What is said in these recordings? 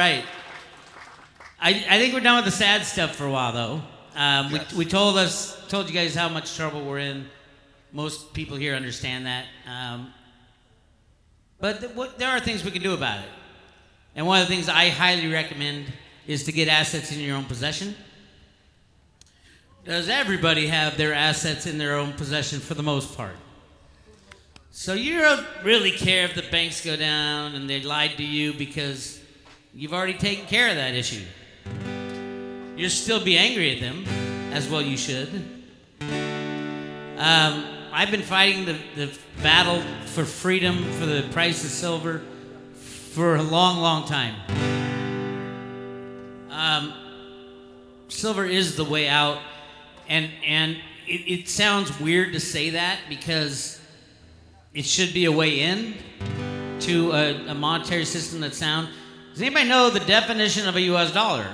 right. I think we're done with the sad stuff for a while, though. Yes. We told you guys how much trouble we're in. Most people here understand that. But there are things we can do about it. And one of the things I highly recommend is to get assets in your own possession. Does everybody have their assets in their own possession for the most part? So you don't really care if the banks go down and they lied to you because you've already taken care of that issue. You'll still be angry at them, as well you should. I've been fighting the battle for freedom, for the price of silver, for a long, long time. Silver is the way out, and it sounds weird to say that because it should be a way in to a monetary system that's sound. Does anybody know the definition of a U.S. dollar?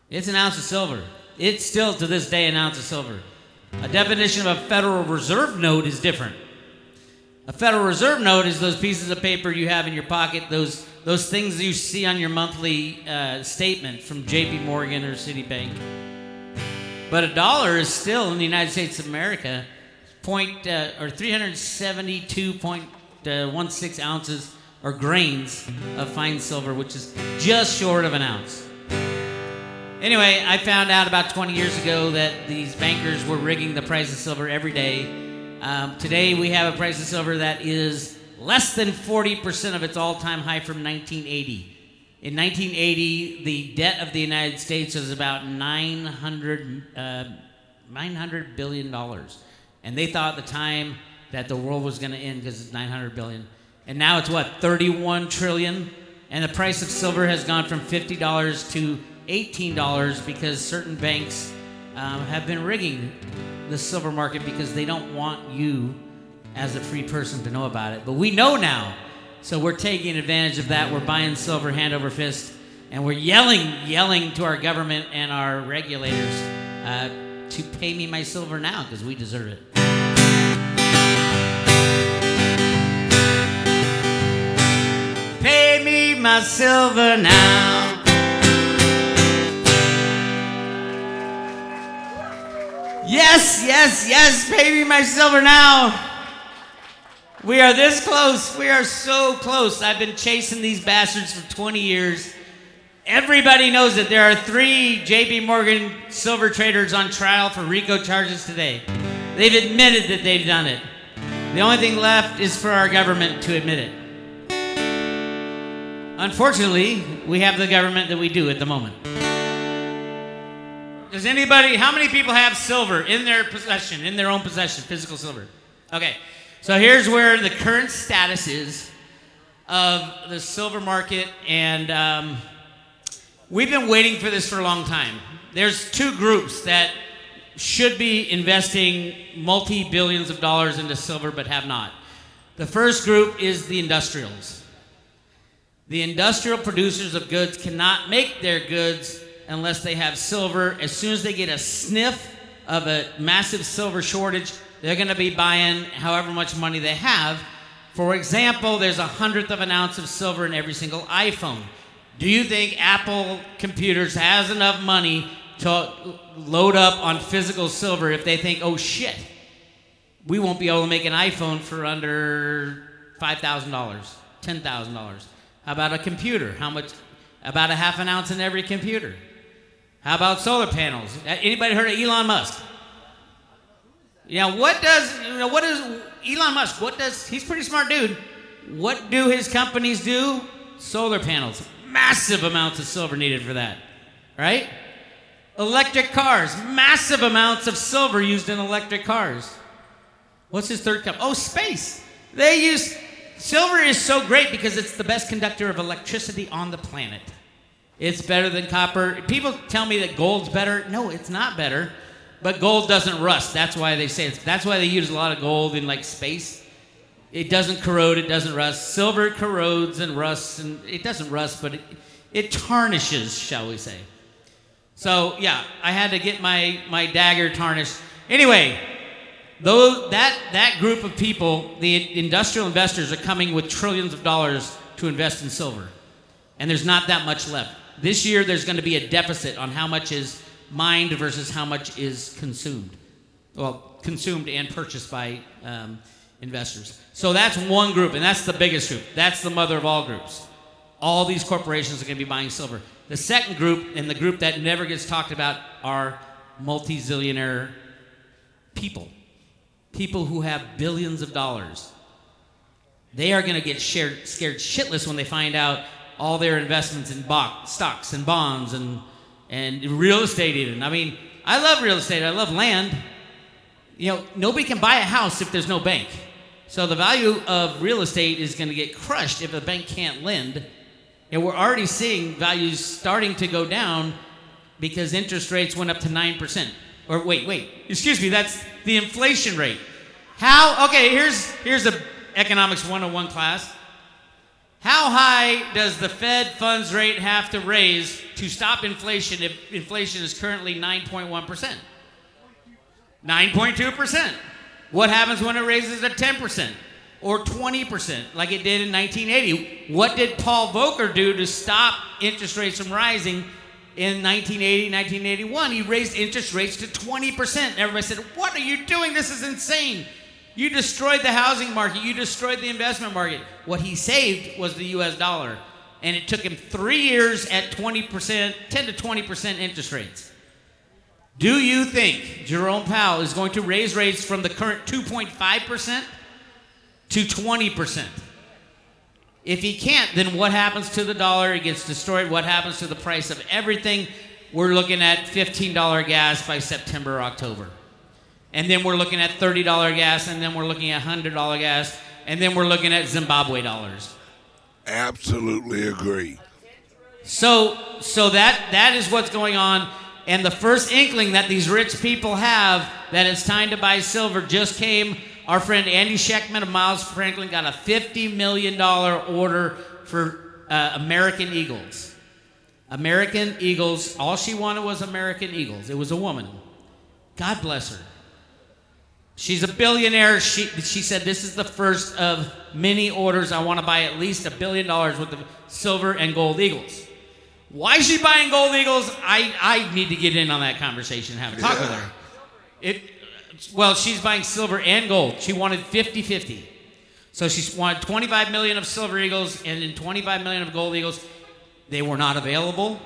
It's an ounce of silver. It's still, to this day, an ounce of silver. A definition of a Federal Reserve note is different. A Federal Reserve note is those pieces of paper you have in your pocket, those things you see on your monthly statement from J.P. Morgan or Citibank. But a dollar is still, in the United States of America, 372.16 ounces or grains of fine silver, which is just short of an ounce. Anyway, I found out about 20 years ago that these bankers were rigging the price of silver every day. Today, we have a price of silver that is less than 40% of its all-time high from 1980. In 1980, the debt of the United States was about $900 billion. And they thought at the time that the world was going to end because it's $900 billion. And now it's what, $31 trillion? And the price of silver has gone from $50 to $18 because certain banks have been rigging the silver market because they don't want you as a free person to know about it. But we know now, so we're taking advantage of that. We're buying silver hand over fist, and we're yelling to our government and our regulators to pay me my silver now because we deserve it. Pay me my silver now. Yes, yes, yes, pay me my silver now. We are this close. We are so close. I've been chasing these bastards for 20 years. Everybody knows that there are 3 J.P. Morgan silver traders on trial for RICO charges today. They've admitted that they've done it. The only thing left is for our government to admit it. Unfortunately, we have the government that we do at the moment. Does anybody, how many people have silver in their possession, in their own possession, physical silver? Okay, so here's where the current status is of the silver market, and we've been waiting for this for a long time. There's 2 groups that should be investing multi-billions of dollars into silver but have not. The first group is the industrials. The industrial producers of goods cannot make their goods unless they have silver. As soon as they get a sniff of a massive silver shortage, they're going to be buying however much money they have. For example, there's 1/100th of an ounce of silver in every single iPhone. Do you think Apple Computers has enough money to load up on physical silver if they think, oh shit, we won't be able to make an iPhone for under $5,000, $10,000? How about a computer? How much? About a 1/2 ounce in every computer. How about solar panels? Anybody heard of Elon Musk? Yeah, what is Elon Musk? He's a pretty smart dude. What do his companies do? Solar panels. Massive amounts of silver needed for that, right? Electric cars. Massive amounts of silver used in electric cars. What's his third company? Oh, space. Silver is so great because it's the best conductor of electricity on the planet. It's better than copper. People tell me that gold's better. No, it's not better. But gold doesn't rust. That's why they say that's why they use a lot of gold in like space. It doesn't corrode, it doesn't rust. Silver corrodes and rusts, and it doesn't rust, but it tarnishes, shall we say. So yeah, I had to get my dagger tarnished. Anyway, though that group of people, the industrial investors, are coming with trillions of dollars to invest in silver. and there's not that much left. This year, there's going to be a deficit on how much is mined versus how much is consumed. Well, consumed and purchased by investors. So that's one group, and that's the biggest group. That's the mother of all groups. All these corporations are going to be buying silver. The second group, and the group that never gets talked about, are multi-zillionaire people. People who have billions of dollars. They are going to get scared shitless when they find out all their investments in stocks and bonds and real estate even. I mean, I love real estate. I love land. You know, nobody can buy a house if there's no bank. So the value of real estate is going to get crushed if the bank can't lend. And we're already seeing values starting to go down because interest rates went up to 9%. Or wait, excuse me, that's the inflation rate. Okay, here's a economics 101 class. How high does the Fed funds rate have to raise to stop inflation if inflation is currently 9.1%? 9.2%. What happens when it raises at 10% or 20% like it did in 1980? What did Paul Volcker do to stop interest rates from rising in 1980, 1981? He raised interest rates to 20%. Everybody said, what are you doing? This is insane. You destroyed the housing market. You destroyed the investment market. What he saved was the U.S. dollar. And it took him 3 years at 20%, 10 to 20% interest rates. Do you think Jerome Powell is going to raise rates from the current 2.5% to 20%? If he can't, then what happens to the dollar? It gets destroyed. What happens to the price of everything? We're looking at $15 gas by September or October. And then we're looking at $30 gas, and then we're looking at $100 gas, and then we're looking at Zimbabwe dollars. Absolutely agree. So that is what's going on. And the first inkling that these rich people have that it's time to buy silver just came. Our friend Andy Schechtman of Miles Franklin got a $50 million order for American Eagles. American Eagles. All she wanted was American Eagles. It was a woman. God bless her. She's a billionaire. She said, this is the first of many orders. I want to buy at least $1 billion worth of silver and gold eagles. Why is she buying gold eagles? I need to get in on that conversation and have a talk with her. Well, she's buying silver and gold. She wanted 50-50. So she wanted 25 million of silver eagles and then 25 million of gold eagles. They were not available.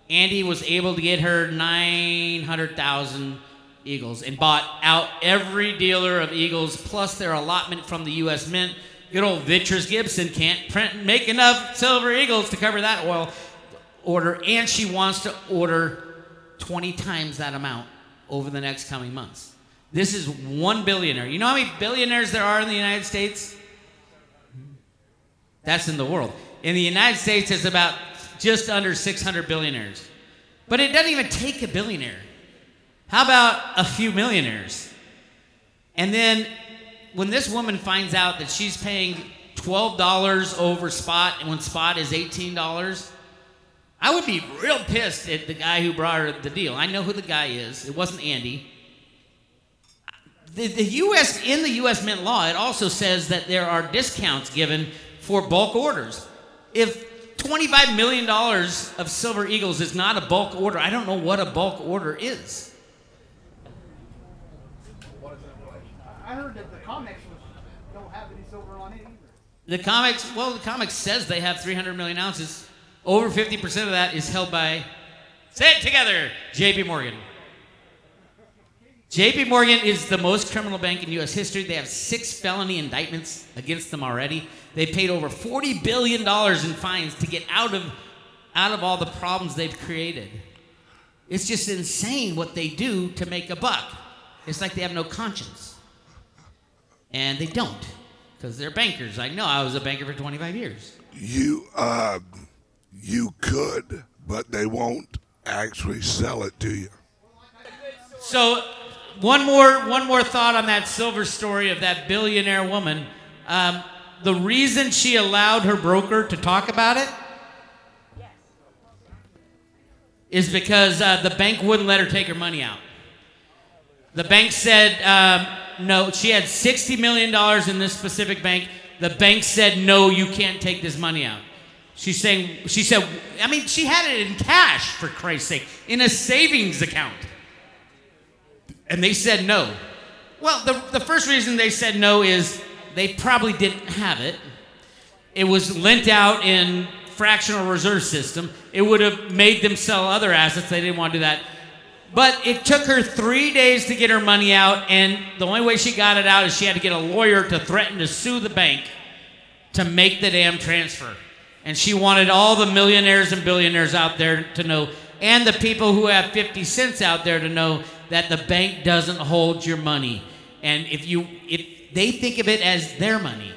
Andy was able to get her 900,000 eagles and bought out every dealer of eagles plus their allotment from the U.S. Mint. Good old Vitrus Gibson can't make enough silver eagles to cover that oil order, and she wants to order 20 times that amount over the next coming months. This is one billionaire. You know how many billionaires there are in the United States? That's in the world. In the United States, it's about just under 600 billionaires. But it doesn't even take a billionaire. How about a few millionaires? And then when this woman finds out that she's paying $12 over spot, and when spot is $18, I would be real pissed at the guy who brought her the deal. I know who the guy is. It wasn't Andy. The U.S. in the U.S. Mint law, it also says that there are discounts given for bulk orders. If $25 million of silver eagles is not a bulk order, I don't know what a bulk order is. I heard that the comics don't have any silver on it either. The comics says they have 300 million ounces. Over 50% of that is held by, say it together, J.P. Morgan. J.P. Morgan is the most criminal bank in U.S. history. They have 6 felony indictments against them already. They paid over $40 billion in fines to get out of all the problems they've created. It's just insane what they do to make a buck. It's like they have no conscience. And they don't, because they're bankers. I know, I was a banker for 25 years. You could, but they won't actually sell it to you. So one more thought on that silver story of that billionaire woman. The reason she allowed her broker to talk about it is because the bank wouldn't let her take her money out. The bank said no. She had $60 million in this specific bank. The bank said, no, you can't take this money out. She said, I mean, she had it in cash, for Christ's sake, in a savings account. And they said no. Well, the first reason they said no is they probably didn't have it. It was lent out in fractional reserve system. It would have made them sell other assets. They didn't want to do that. But it took her 3 days to get her money out, and the only way she got it out is she had to get a lawyer to threaten to sue the bank to make the damn transfer. And she wanted all the millionaires and billionaires out there to know, and the people who have 50 cents out there to know that the bank doesn't hold your money. And if they think of it as their money.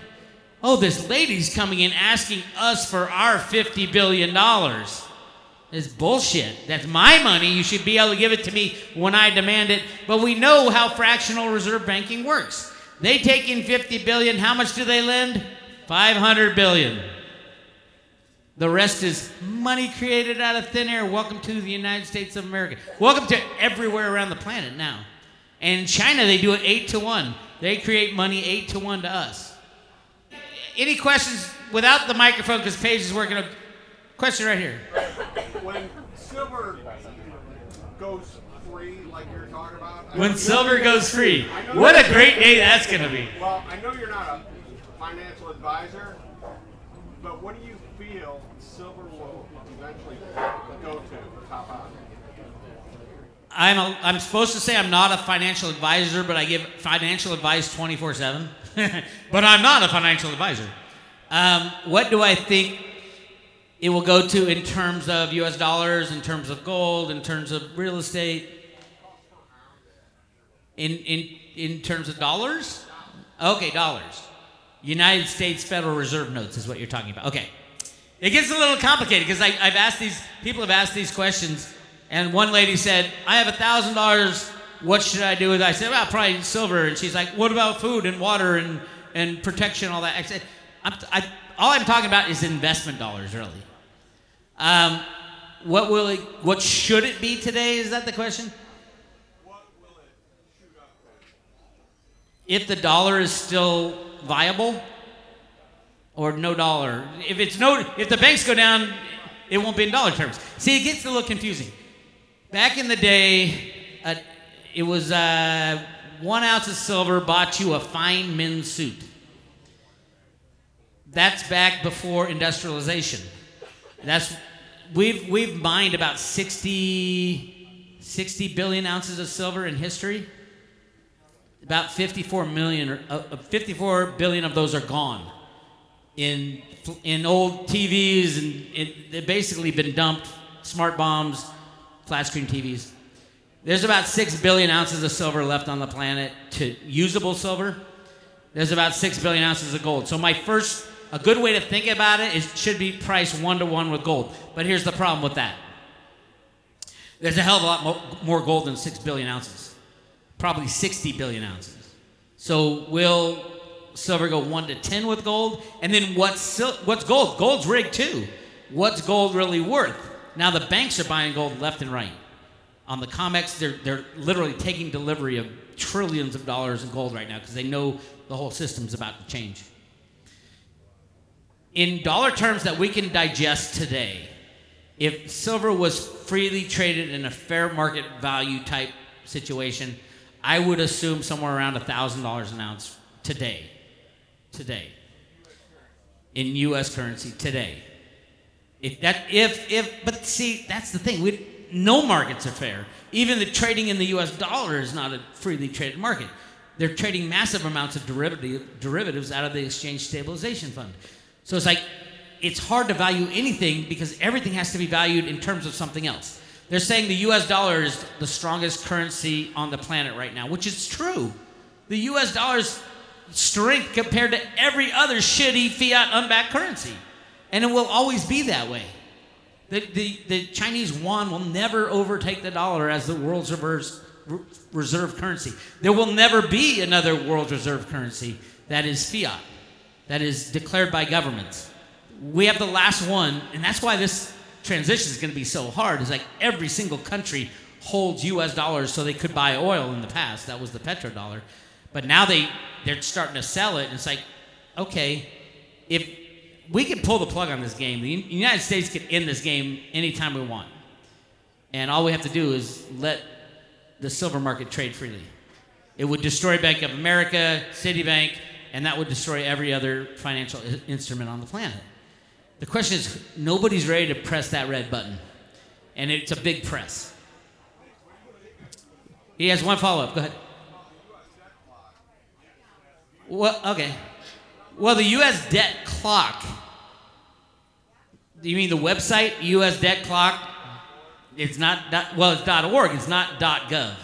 Oh, this lady's coming in asking us for our $50 billion. It's bullshit. That's my money. You should be able to give it to me when I demand it. But we know how fractional reserve banking works. They take in $50 billion. How much do they lend? $500 billion. The rest is money created out of thin air. Welcome to the United States of America. Welcome to everywhere around the planet now. And in China, they do it 8-1. They create money 8-1 to us. Any questions without the microphone, because Paige is working on... Question right here. When silver goes free, like you're talking about... When silver goes free. What a great day that's going to be. Well, I know you're not a financial advisor, but what do you feel silver will eventually go to, top out? I'm supposed to say I'm not a financial advisor, but I give financial advice 24/7. But I'm not a financial advisor. What do I think it will go to in terms of U.S. dollars, in terms of gold, in terms of real estate? In terms of dollars? Okay, dollars. United States Federal Reserve notes is what you're talking about. Okay. It gets a little complicated because people have asked these questions, and one lady said, I have $1,000, what should I do with it? I said, well, probably silver. And she's like, what about food and water and protection, all that? I said, all I'm talking about is investment dollars, really. What should it be today? Is that the question? What will it shoot up to? If the dollar is still viable, or no dollar. If the banks go down, it won't be in dollar terms. See, it gets a little confusing. Back in the day, it was 1 ounce of silver bought you a fine men's suit. That's back before industrialization. We've mined about 60 billion ounces of silver in history. About 54 billion of those are gone in old TVs, and they've basically been dumped. Smart bombs, flat screen TVs. There's about 6 billion ounces of silver left on the planet, to usable silver. There's about 6 billion ounces of gold. So a good way to think about it is it should be priced 1-to-1 with gold. But here's the problem with that. There's a hell of a lot more gold than 6 billion ounces. Probably 60 billion ounces. So will silver go 1-to-10 with gold? And then what's gold? Gold's rigged too. What's gold really worth? Now the banks are buying gold left and right. On the COMEX, they're literally taking delivery of trillions of dollars in gold right now because they know the whole system's about to change. In dollar terms that we can digest today, if silver was freely traded in a fair market value type situation, I would assume somewhere around $1,000 an ounce today. In U.S. currency today. But see, that's the thing. No markets are fair. Even the trading in the U.S. dollar is not a freely traded market. They're trading massive amounts of derivatives out of the Exchange Stabilization Fund. So it's hard to value anything because everything has to be valued in terms of something else. They're saying the U.S. dollar is the strongest currency on the planet right now, which is true. The U.S. dollar's strength compared to every other shitty fiat unbacked currency. And it will always be that way. The Chinese yuan will never overtake the dollar as the world's reserve currency. There will never be another world reserve currency that is fiat, that is declared by governments. We have the last one, and that's why this transition is going to be so hard. It's like every single country holds U.S. dollars so they could buy oil in the past. That was the petrodollar. But now they're starting to sell it, and it's like, okay, if we can pull the plug on this game. The United States can end this game anytime we want. And all we have to do is let the silver market trade freely. It would destroy Bank of America, Citibank, and that would destroy every other financial instrument on the planet. The question is, nobody's ready to press that red button. And it's a big press. He has one follow-up. Go ahead. Well, okay. Well, the U.S. debt clock. Do you mean the website, U.S. debt clock? It's not, well, it's .org. It's not .gov.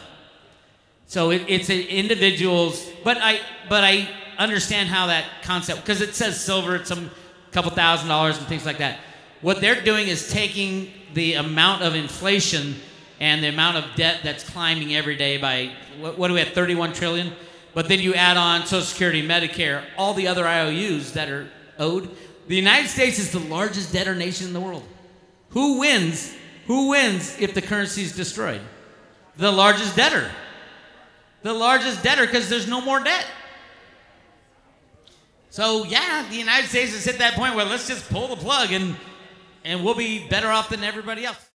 So it's an individual's, but I understand how that concept, because it says silver, it's some couple $1,000s and things like that. What they're doing is taking the amount of inflation and the amount of debt that's climbing every day by, what do we have, 31 trillion? But then you add on Social Security, Medicare, all the other IOUs that are owed. The United States is the largest debtor nation in the world. Who wins? Who wins if the currency is destroyed? The largest debtor. The largest debtor, because there's no more debt. So yeah, the United States has hit that point where let's just pull the plug and we'll be better off than everybody else.